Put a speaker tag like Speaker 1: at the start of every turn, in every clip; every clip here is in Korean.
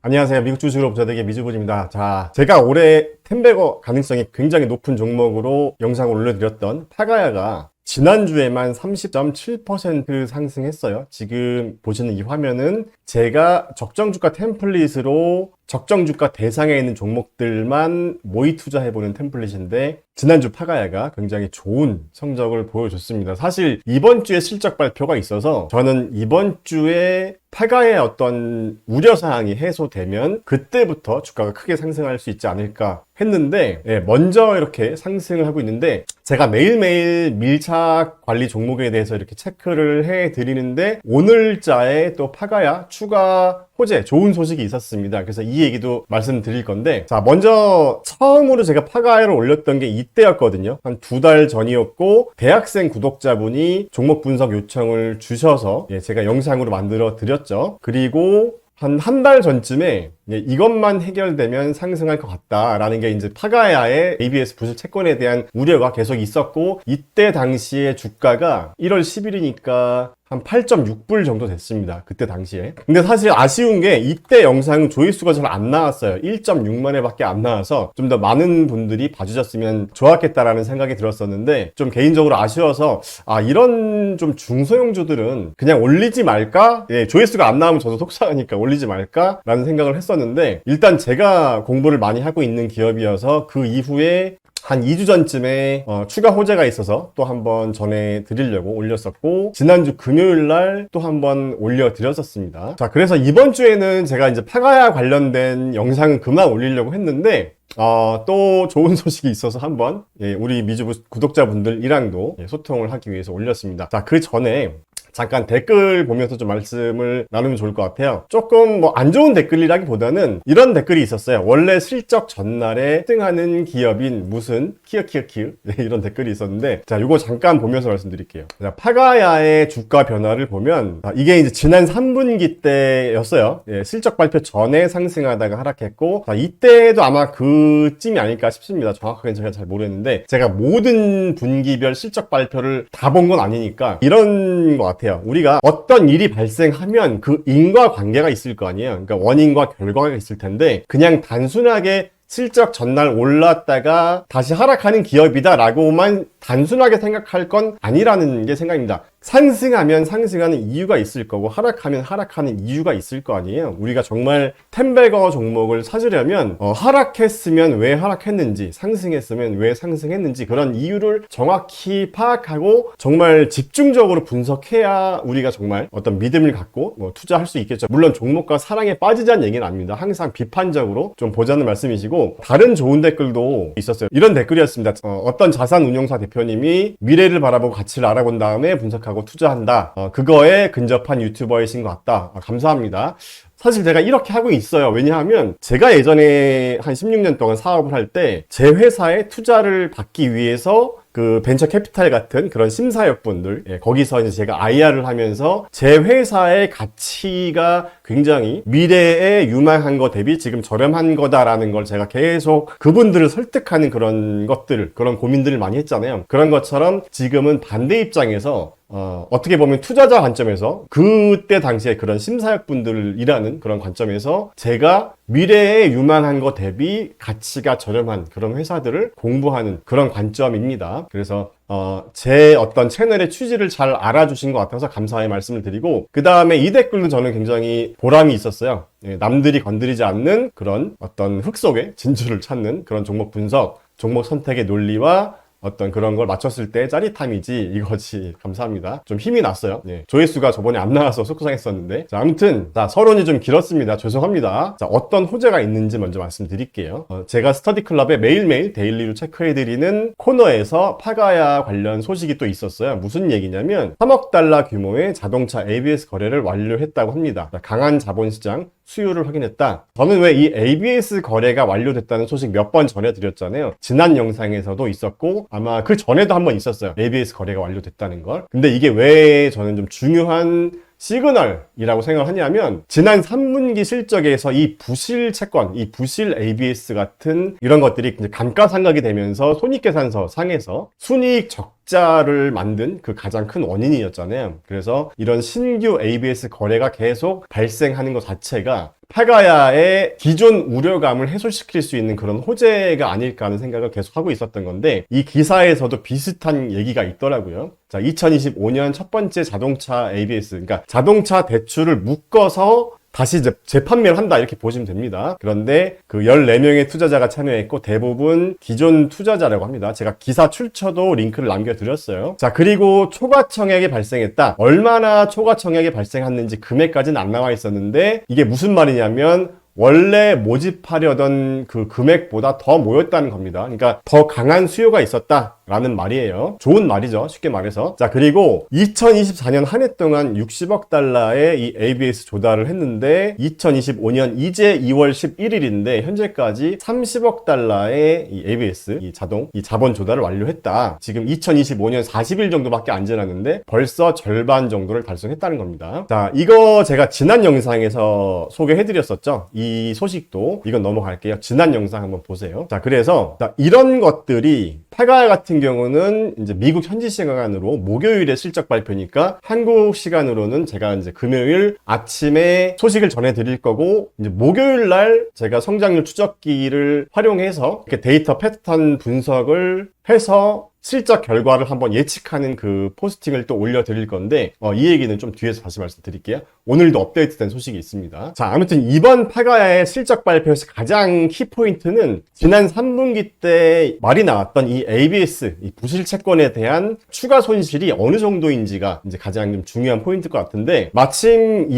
Speaker 1: 안녕하세요. 미국 주식으로 부자되게 미주부입니다. 자, 제가 올해 텐베거 가능성이 굉장히 높은 종목으로 영상을 올려드렸던 파가야가 지난주에만 30.7% 상승했어요. 지금 보시는 이 화면은 제가 적정주가 템플릿으로 적정주가 대상에 있는 종목들만 모의 투자해보는 템플릿인데 지난주 파가야가 굉장히 좋은 성적을 보여줬습니다. 사실 이번 주에 실적 발표가 있어서 저는 이번 주에 파가야의 어떤 우려사항이 해소되면 그때부터 주가가 크게 상승할 수 있지 않을까 했는데 먼저 이렇게 상승을 하고 있는데 제가 매일매일 밀착 관리 종목에 대해서 이렇게 체크를 해드리는데 오늘자에 또 파가야 추가 호재 좋은 소식이 있었습니다. 그래서 이 얘기도 말씀드릴 건데 자 먼저 처음으로 제가 파가야를 올렸던 게 이때였거든요. 한 2달 전이었고 대학생 구독자분이 종목 분석 요청을 주셔서 제가 영상으로 만들어 드렸죠. 그리고 한 달 전쯤에 이것만 해결되면 상승할 것 같다라는 게 이제 파가야의 ABS 부실 채권에 대한 우려가 계속 있었고 이때 당시에 주가가 1월 10일이니까 한 8.6불 정도 됐습니다. 그때 당시에. 근데 사실 아쉬운 게 이때 영상 조회수가 잘 안 나왔어요. 1.6만 회밖에 안 나와서 좀 더 많은 분들이 봐주셨으면 좋았겠다라는 생각이 들었었는데 좀 개인적으로 아쉬워서 이런 좀 중소형주들은 그냥 올리지 말까? 조회수가 안 나오면 저도 속상하니까 올리지 말까? 라는 생각을 했었는데 일단 제가 공부를 많이 하고 있는 기업이어서 그 이후에 한 2주 전쯤에 추가 호재가 있어서 또 한번 전해드리려고 올렸었고 지난주 금요일날 또 한번 올려드렸었습니다. 자 그래서 이번 주에는 제가 이제 파가야 관련된 영상은 그만 올리려고 했는데 또 좋은 소식이 있어서 한번 우리 미주부 구독자분들이랑도 소통을 하기 위해서 올렸습니다. 자 그 전에 잠깐 댓글 보면서 좀 말씀을 나누면 좋을 것 같아요. 조금 안 좋은 댓글이라기보다는 이런 댓글이 있었어요. 원래 실적 전날에 등하는 기업인 무슨 키읔 이런 댓글이 있었는데 자 이거 잠깐 보면서 말씀드릴게요. 자, 파가야의 주가 변화를 보면 이게 이제 지난 3분기 때였어요. 실적 발표 전에 상승하다가 하락했고 이때도 아마 그쯤이 아닐까 싶습니다. 정확하게는 제가 잘 모르겠는데 제가 모든 분기별 실적 발표를 다 본 건 아니니까 이런 것 같아요. 우리가 어떤 일이 발생하면 그 인과관계가 있을 거 아니에요. 그러니까 원인과 결과가 있을 텐데 그냥 단순하게 실적 전날 올랐다가 다시 하락하는 기업이다 라고만 단순하게 생각할 건 아니라는 게 생각입니다. 상승하면 상승하는 이유가 있을 거고 하락하면 하락하는 이유가 있을 거 아니에요. 우리가 정말 텐베거 종목을 찾으려면 하락했으면 왜 하락했는지 상승했으면 왜 상승했는지 그런 이유를 정확히 파악하고 정말 집중적으로 분석해야 우리가 정말 어떤 믿음을 갖고 투자할 수 있겠죠. 물론 종목과 사랑에 빠지자는 얘기는 아닙니다. 항상 비판적으로 좀 보자는 말씀이시고 다른 좋은 댓글도 있었어요. 이런 댓글이었습니다. 어떤 자산운용사 대표님이 미래를 바라보고 가치를 알아본 다음에 분석하고 투자한다. 그거에 근접한 유튜버이신 것 같다. 감사합니다. 사실 제가 이렇게 하고 있어요. 왜냐하면 제가 예전에 한 16년 동안 사업을 할 때 제 회사에 투자를 받기 위해서 그 벤처 캐피탈 같은 그런 심사역분들 거기서 이제 제가 IR을 하면서 제 회사의 가치가 굉장히 미래에 유망한 거 대비 지금 저렴한 거다라는 걸 제가 계속 그분들을 설득하는 그런 것들 그런 고민들을 많이 했잖아요. 그런 것처럼 지금은 반대 입장에서 어떻게 보면 투자자 관점에서 그때 당시에 그런 심사역분들이라는 그런 관점에서 제가 미래에 유망한 거 대비 가치가 저렴한 그런 회사들을 공부하는 그런 관점입니다. 그래서 제 어떤 채널의 취지를 잘 알아주신 것 같아서 감사의 말씀을 드리고 그 다음에 이 댓글도 저는 굉장히 보람이 있었어요. 남들이 건드리지 않는 그런 어떤 흙 속에 진주를 찾는 그런 종목 분석, 종목 선택의 논리와 어떤 그런 걸 맞췄을 때 짜릿함이지 이거지. 감사합니다. 좀 힘이 났어요. 조회수가 저번에 안 나와서 속상했었는데 자 아무튼 서론이 좀 길었습니다. 죄송합니다. 자 어떤 호재가 있는지 먼저 말씀드릴게요. 제가 스터디 클럽에 매일매일 데일리로 체크해드리는 코너에서 파가야 관련 소식이 또 있었어요. 무슨 얘기냐면 3억 달러 규모의 자동차 ABS 거래를 완료했다고 합니다. 강한 자본시장 수요를 확인했다. 저는 왜 이 ABS 거래가 완료됐다는 소식 몇 번 전해드렸잖아요. 지난 영상에서도 있었고 아마 그 전에도 한번 있었어요. ABS 거래가 완료됐다는 걸. 근데 이게 왜 저는 좀 중요한 시그널이라고 생각을 하냐면 지난 3분기 실적에서 이 부실 채권, 이 부실 ABS 같은 이런 것들이 감가상각이 되면서 손익계산서 상에서 순이익 적자 적자를 만든 그 가장 큰 원인이었잖아요. 그래서 이런 신규 ABS 거래가 계속 발생하는 것 자체가 파가야의 기존 우려감을 해소시킬 수 있는 그런 호재가 아닐까 하는 생각을 계속 하고 있었던 건데, 이 기사에서도 비슷한 얘기가 있더라고요. 자, 2025년 첫 번째 자동차 ABS, 그러니까 자동차 대출을 묶어서 다시 이제 재판매를 한다, 이렇게 보시면 됩니다. 그런데 그 14명의 투자자가 참여했고 대부분 기존 투자자라고 합니다. 제가 기사 출처도 링크를 남겨드렸어요. 자, 그리고 초과 청약이 발생했다. 얼마나 초과 청약이 발생했는지 금액까지는 안 나와 있었는데, 이게 무슨 말이냐면 원래 모집하려던 그 금액보다 더 모였다는 겁니다. 그러니까 더 강한 수요가 있었다라는 말이에요. 좋은 말이죠, 쉽게 말해서. 자, 그리고 2024년 한 해 동안 60억 달러의 이 ABS 조달을 했는데, 2025년 이제 2월 11일인데 현재까지 30억 달러의 이 ABS, 이 자본 조달을 완료했다. 지금 2025년 40일 정도밖에 안 지났는데 벌써 절반 정도를 달성했다는 겁니다. 자, 이거 제가 지난 영상에서 소개해드렸었죠. 이 소식도. 이건 넘어갈게요. 지난 영상 한번 보세요. 자, 그래서 이런 것들이 파가야 같은 경우는 이제 미국 현지 시간으로 목요일에 실적 발표니까 한국 시간으로는 제가 이제 금요일 아침에 소식을 전해드릴 거고, 이제 목요일 날 제가 성장률 추적기를 활용해서 이렇게 데이터 패턴 분석을 해서 실적 결과를 한번 예측하는 그 포스팅을 또 올려드릴 건데, 이 얘기는 좀 뒤에서 다시 말씀드릴게요. 오늘도 업데이트된 소식이 있습니다. 자, 아무튼 이번 파가야의 실적 발표에서 가장 키포인트는 지난 3분기 때 말이 나왔던 이 ABS, 이 부실 채권에 대한 추가 손실이 어느 정도인지가 이제 가장 좀 중요한 포인트일 것 같은데, 마침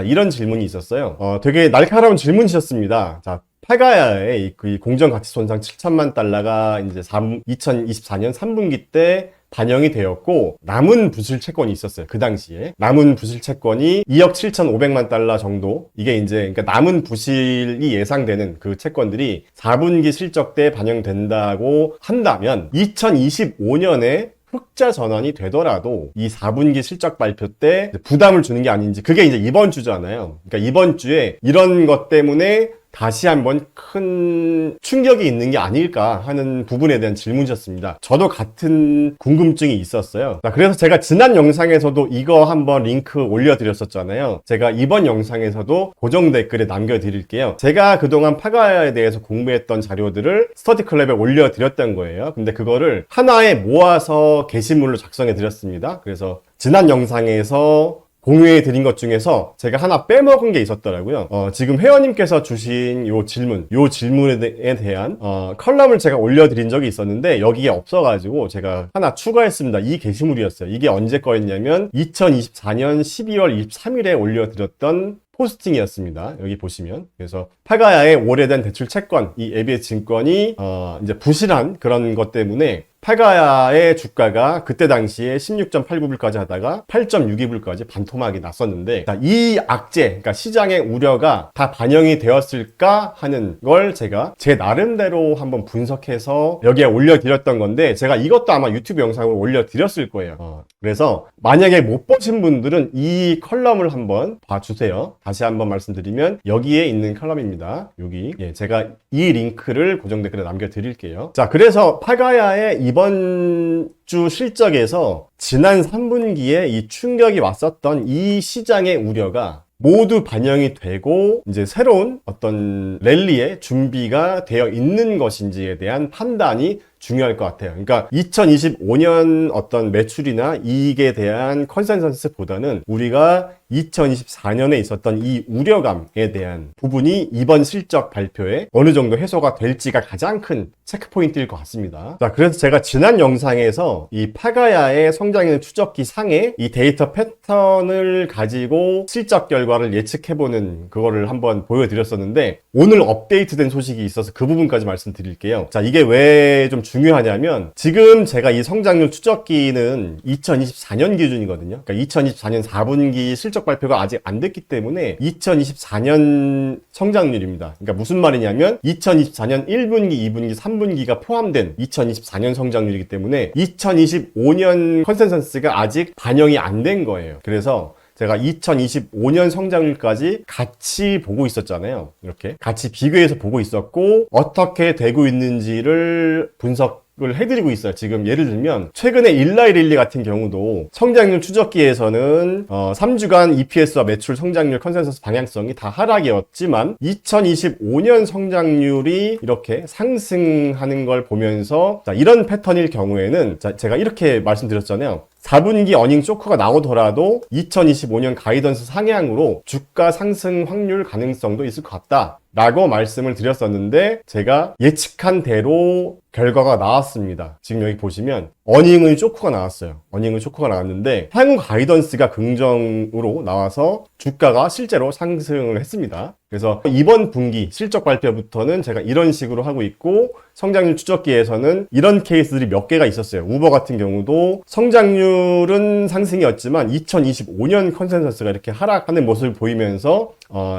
Speaker 1: 이런 질문이 있었어요. 되게 날카로운 질문이셨습니다. 자, 파가야의 이 공정가치손상 7천만 달러가 이제 2024년 3분기 때 반영이 되었고, 남은 부실 채권이 있었어요. 그 당시에 남은 부실 채권이 2억 7,500만 달러 정도. 이게 이제 그러니까 남은 부실이 예상되는 그 채권들이 4분기 실적 때 반영된다고 한다면 2025년에 흑자 전환이 되더라도 이 4분기 실적 발표 때 부담을 주는 게 아닌지, 그게 이제 이번 주잖아요. 그러니까 이번 주에 이런 것 때문에 다시 한번 큰 충격이 있는 게 아닐까 하는 부분에 대한 질문이셨습니다. 저도 같은 궁금증이 있었어요. 그래서 제가 지난 영상에서도 이거 한번 링크 올려드렸었잖아요. 제가 이번 영상에서도 고정 댓글에 남겨드릴게요. 제가 그동안 파가야에 대해서 공부했던 자료들을 스터디클랩에 올려드렸던 거예요. 근데 그거를 하나에 모아서 게시물로 작성해드렸습니다. 그래서 지난 영상에서 공유해 드린 것 중에서 제가 하나 빼먹은 게 있었더라고요. 지금 회원님께서 주신 요 질문에 대한 컬럼을 제가 올려드린 적이 있었는데 여기에 없어가지고 제가 하나 추가했습니다. 이 게시물이었어요. 이게 언제 거였냐면 2024년 12월 23일에 올려드렸던 포스팅이었습니다. 여기 보시면. 그래서 파가야의 오래된 대출 채권, 이 ABS 증권이 이제 부실한 그런 것 때문에 파가야의 주가가 그때 당시에 16.89불까지 하다가 8.62불까지 반토막이 났었는데, 이 악재, 그러니까 시장의 우려가 다 반영이 되었을까 하는 걸 제가 제 나름대로 한번 분석해서 여기에 올려드렸던 건데, 제가 이것도 아마 유튜브 영상으로 올려드렸을 거예요. 그래서 만약에 못 보신 분들은 이 컬럼을 한번 봐주세요. 다시 한번 말씀드리면 여기에 있는 컬럼입니다. 여기. 제가 이 링크를 고정 댓글에 남겨드릴게요. 자, 그래서 파가야의 이번 주 실적에서 지난 3분기에 이 충격이 왔었던 이 시장의 우려가 모두 반영이 되고 이제 새로운 어떤 랠리의 준비가 되어 있는 것인지에 대한 판단이 중요할 것 같아요. 그러니까 2025년 어떤 매출이나 이익에 대한 컨센서스보다는 우리가 2024년에 있었던 이 우려감에 대한 부분이 이번 실적 발표에 어느 정도 해소가 될지가 가장 큰 체크포인트일 것 같습니다. 자, 그래서 제가 지난 영상에서 이 파가야의 성장률 추적기 상에 이 데이터 패턴을 가지고 실적 결과를 예측해보는 그거를 한번 보여드렸었는데, 오늘 업데이트된 소식이 있어서 그 부분까지 말씀드릴게요. 자, 이게 왜 좀 중요하냐면, 지금 제가 이 성장률 추적기는 2024년 기준이거든요. 그러니까 2024년 4분기 실적 발표가 아직 안 됐기 때문에 2024년 성장률입니다. 그러니까 무슨 말이냐면 2024년 1분기, 2분기, 3분기가 포함된 2024년 성장률이기 때문에 2025년 컨센서스가 아직 반영이 안 된 거예요. 그래서 제가 2025년 성장률까지 같이 보고 있었잖아요. 이렇게 같이 비교해서 보고 있었고, 어떻게 되고 있는지를 분석 을 해드리고 있어요. 지금 예를 들면 최근에 일라이릴리 같은 경우도 성장률 추적기에서는 3주간 EPS와 매출 성장률 컨센서스 방향성이 다 하락이었지만 2025년 성장률이 이렇게 상승하는 걸 보면서 자, 이런 패턴일 경우에는 자, 제가 이렇게 말씀드렸잖아요. 4분기 어닝 쇼크가 나오더라도 2025년 가이던스 상향으로 주가 상승 확률 가능성도 있을 것 같다 라고 말씀을 드렸었는데 제가 예측한 대로 결과가 나왔습니다. 지금 여기 보시면 어닝의 쇼크가 나왔어요. 어닝의 쇼크가 나왔는데 향후 가이던스가 긍정으로 나와서 주가가 실제로 상승을 했습니다. 그래서 이번 분기 실적 발표부터는 제가 이런 식으로 하고 있고 성장률 추적기에서는 이런 케이스들이 몇 개가 있었어요. 우버 같은 경우도 성장률은 상승이었지만 2025년 컨센서스가 이렇게 하락하는 모습을 보이면서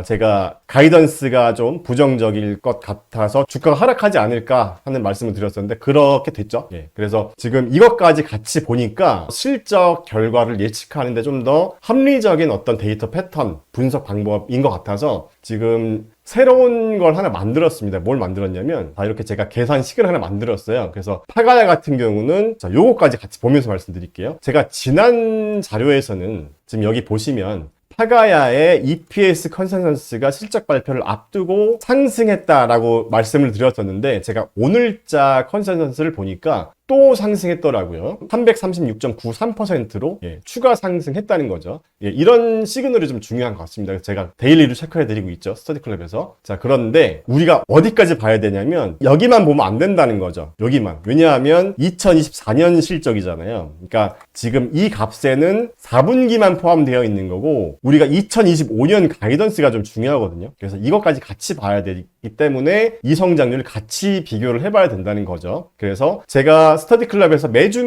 Speaker 1: 제가 가이던스가 좀 부정적일 것 같아서 주가가 하락하지 않을까 하는 말씀을 드렸었는데 그렇게 됐죠. 예. 그래서 지금 이것까지 같이 보니까 실적 결과를 예측하는데 좀 더 합리적인 어떤 데이터 패턴 분석 방법인 것 같아서 지금 새로운 걸 하나 만들었습니다. 뭘 만들었냐면 이렇게 제가 계산식을 하나 만들었어요. 그래서 파가야 같은 경우는 자, 요거까지 같이 보면서 말씀드릴게요. 제가 지난 자료에서는 지금 여기 보시면 파가야의 EPS 컨센서스가 실적 발표를 앞두고 상승했다라고 말씀을 드렸었는데 제가 오늘자 컨센서스를 보니까 또 상승했더라고요. 336.93%로 추가 상승했다는 거죠. 이런 시그널이 좀 중요한 것 같습니다. 제가 데일리로 체크해드리고 있죠. 스터디클럽에서. 자, 그런데 우리가 어디까지 봐야 되냐면 여기만 보면 안 된다는 거죠. 여기만. 왜냐하면 2024년 실적이잖아요. 그러니까 지금 이 값에는 4분기만 포함되어 있는 거고 우리가 2025년 가이던스가 좀 중요하거든요. 그래서 이것까지 같이 봐야 되기 때문에 이 성장률을 같이 비교를 해봐야 된다는 거죠. 그래서 제가 스터디클럽에서 매주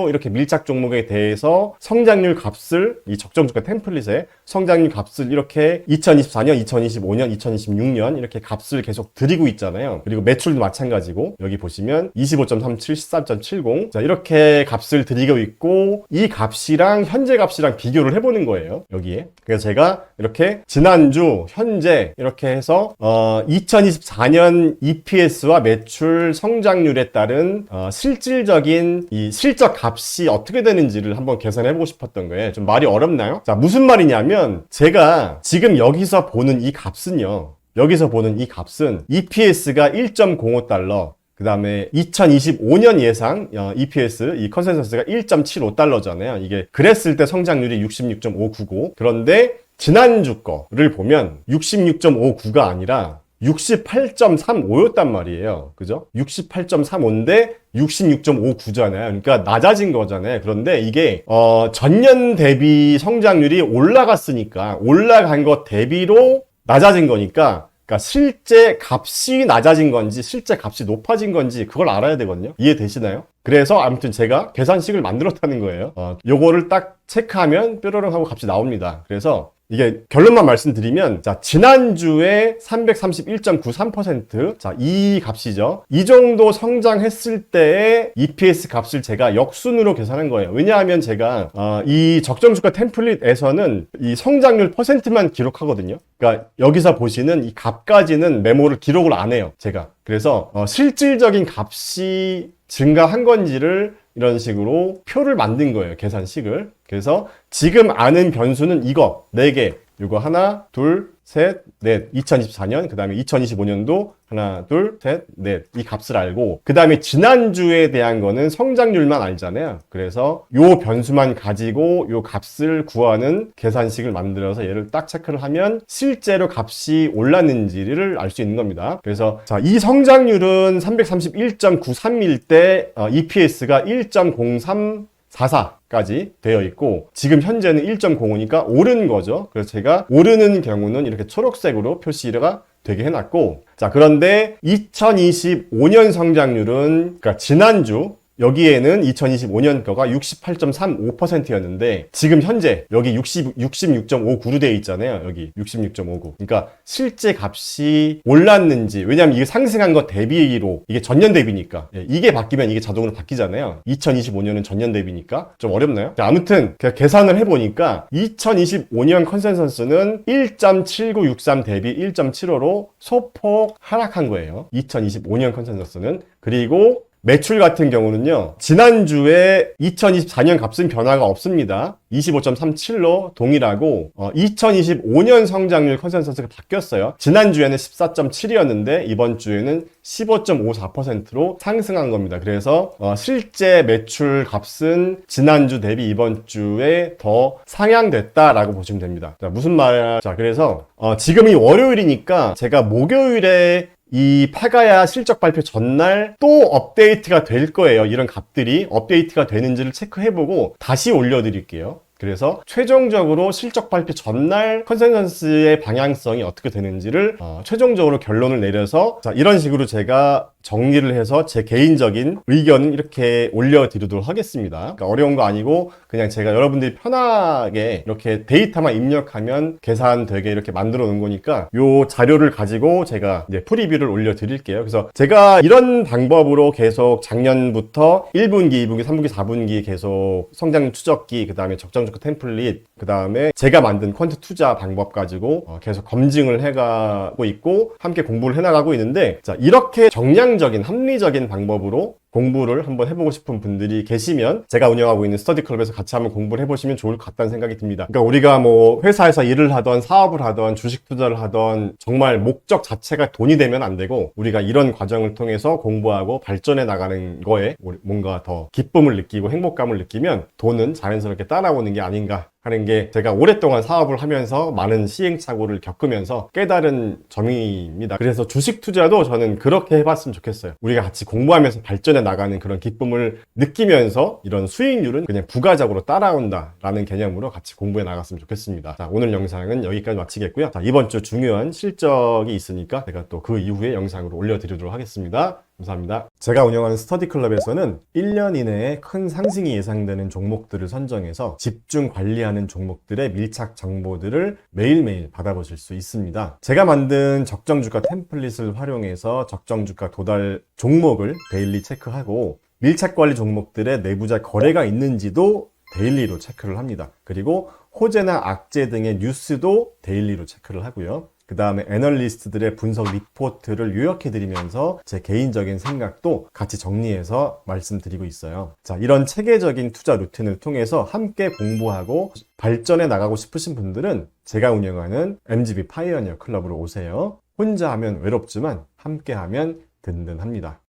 Speaker 1: 이렇게 밀착 종목에 대해서 성장률 값을 이 적정주가 템플릿에 성장률 값을 이렇게 2024년, 2025년, 2026년 이렇게 값을 계속 드리고 있잖아요. 그리고 매출도 마찬가지고 여기 보시면 25.37, 13.70 자, 이렇게 값을 드리고 있고 이 값이랑 현재 값이랑 비교를 해보는 거예요. 여기에. 그래서 제가 이렇게 지난주, 현재 이렇게 해서 2024년 EPS와 매출 성장률에 따른 실질적인 이 실적 값이 어떻게 되는지를 한번 계산해보고 싶었던 거예요. 좀 말이 어렵나요? 자, 무슨 말이냐면 제가 지금 여기서 보는 이 값은요. 여기서 보는 이 값은 EPS가 1.05달러 그 다음에 2025년 예상 EPS 이 컨센서스가 1.75달러잖아요. 이게 그랬을 때 성장률이 66.599 그런데 지난주 거를 보면 66.59가 아니라 68.35였단 말이에요. 그죠? 68.35인데 66.59잖아요. 그러니까 낮아진 거잖아요. 그런데 이게 전년 대비 성장률이 올라갔으니까 올라간 것 대비로 낮아진 거니까 그러니까 실제 값이 낮아진 건지 실제 값이 높아진 건지 그걸 알아야 되거든요. 이해되시나요? 그래서 아무튼 제가 계산식을 만들었다는 거예요. 요거를 딱 체크하면 뾰로롱 하고 값이 나옵니다. 그래서 이게 결론만 말씀드리면 자 지난주에 331.93% 자 이 값이죠. 이 정도 성장했을 때의 EPS 값을 제가 역순으로 계산한 거예요. 왜냐하면 제가 이 적정주가 템플릿에서는 이 성장률 퍼센트만 기록하거든요. 그러니까 여기서 보시는 이 값까지는 메모를 기록을 안 해요. 제가. 그래서 실질적인 값이 증가한 건지를 이런 식으로 표를 만든 거예요. 계산식을. 그래서 지금 아는 변수는 이거 4개. 이거 하나, 둘, 셋, 넷. 2024년, 그 다음에 2025년도 하나, 둘, 셋, 넷. 이 값을 알고 그 다음에 지난주에 대한 거는 성장률만 알잖아요. 그래서 요 변수만 가지고 요 값을 구하는 계산식을 만들어서 얘를 딱 체크를 하면 실제로 값이 올랐는지를 알 수 있는 겁니다. 그래서 자, 이 성장률은 331.93일 때 EPS가 1.0344까지 되어 있고 지금 현재는 1.05니까 오른 거죠. 그래서 제가 오르는 경우는 이렇게 초록색으로 표시가 되게 해놨고 자 그런데 2025년 성장률은 그러니까 지난주 여기에는 2025년 거가 68.35%였는데 지금 현재 여기 66.59로 되어 있잖아요. 여기 66.59. 그러니까 실제 값이 올랐는지 왜냐하면 이게 상승한 것 대비로 이게 전년 대비니까 이게 바뀌면 이게 자동으로 바뀌잖아요. 2025년은 전년 대비니까 좀 어렵나요? 자, 아무튼 계산을 해보니까 2025년 컨센서스는 1.7963 대비 1.75로 소폭 하락한 거예요. 2025년 컨센서스는. 그리고 매출 같은 경우는요, 지난주에 2024년 값은 변화가 없습니다. 25.37로 동일하고 2025년 성장률 컨센서스가 바뀌었어요. 지난주에는 14.7이었는데 이번 주에는 15.54%로 상승한 겁니다. 그래서 실제 매출 값은 지난주 대비 이번 주에 더 상향됐다라고 보시면 됩니다. 자, 무슨 말이야? 자, 그래서 지금이 월요일이니까 제가 목요일에 이 파가야 실적 발표 전날 또 업데이트가 될 거예요. 이런 값들이 업데이트가 되는지를 체크해보고 다시 올려드릴게요. 그래서 최종적으로 실적 발표 전날 컨센서스의 방향성이 어떻게 되는지를 최종적으로 결론을 내려서 자, 이런 식으로 제가 정리를 해서 제 개인적인 의견은 이렇게 올려드리도록 하겠습니다. 그러니까 어려운 거 아니고 그냥 제가 여러분들이 편하게 이렇게 데이터만 입력하면 계산되게 이렇게 만들어 놓은 거니까 요 자료를 가지고 제가 이제 프리뷰를 올려드릴게요. 그래서 제가 이런 방법으로 계속 작년부터 1분기, 2분기, 3분기, 4분기 계속 성장 추적기, 그 다음에 적정주가 템플릿, 그 다음에 제가 만든 퀀트 투자 방법 가지고 계속 검증을 해가고 있고 함께 공부를 해나가고 있는데, 자, 이렇게 정량적인 합리적인 방법으로 공부를 한번 해보고 싶은 분들이 계시면 제가 운영하고 있는 스터디 클럽에서 같이 한번 공부를 해보시면 좋을 것 같다는 생각이 듭니다. 그러니까 우리가 뭐 회사에서 일을 하던 사업을 하던 주식 투자를 하던 정말 목적 자체가 돈이 되면 안 되고 우리가 이런 과정을 통해서 공부하고 발전해 나가는 거에 뭔가 더 기쁨을 느끼고 행복감을 느끼면 돈은 자연스럽게 따라오는 게 아닌가 하는 게 제가 오랫동안 사업을 하면서 많은 시행착오를 겪으면서 깨달은 점입니다. 그래서 주식 투자도 저는 그렇게 해봤으면 좋겠어요. 우리가 같이 공부하면서 발전해 나가는 그런 기쁨을 느끼면서 이런 수익률은 그냥 부가적으로 따라온다라는 개념으로 같이 공부해 나갔으면 좋겠습니다. 자, 오늘 영상은 여기까지 마치겠고요. 자, 이번 주 중요한 실적이 있으니까 제가 또 그 이후에 영상으로 올려드리도록 하겠습니다. 감사합니다. 제가 운영하는 스터디 클럽에서는 1년 이내에 큰 상승이 예상되는 종목들을 선정해서 집중 관리하는 종목들의 밀착 정보들을 매일매일 받아보실 수 있습니다. 제가 만든 적정주가 템플릿을 활용해서 적정주가 도달 종목을 데일리 체크하고 밀착 관리 종목들의 내부자 거래가 있는지도 데일리로 체크를 합니다. 그리고 호재나 악재 등의 뉴스도 데일리로 체크를 하고요. 그 다음에 애널리스트들의 분석 리포트를 요약해드리면서 제 개인적인 생각도 같이 정리해서 말씀드리고 있어요. 자, 이런 체계적인 투자 루틴을 통해서 함께 공부하고 발전해 나가고 싶으신 분들은 제가 운영하는 MGB 파이어니어 클럽으로 오세요. 혼자 하면 외롭지만 함께 하면 든든합니다.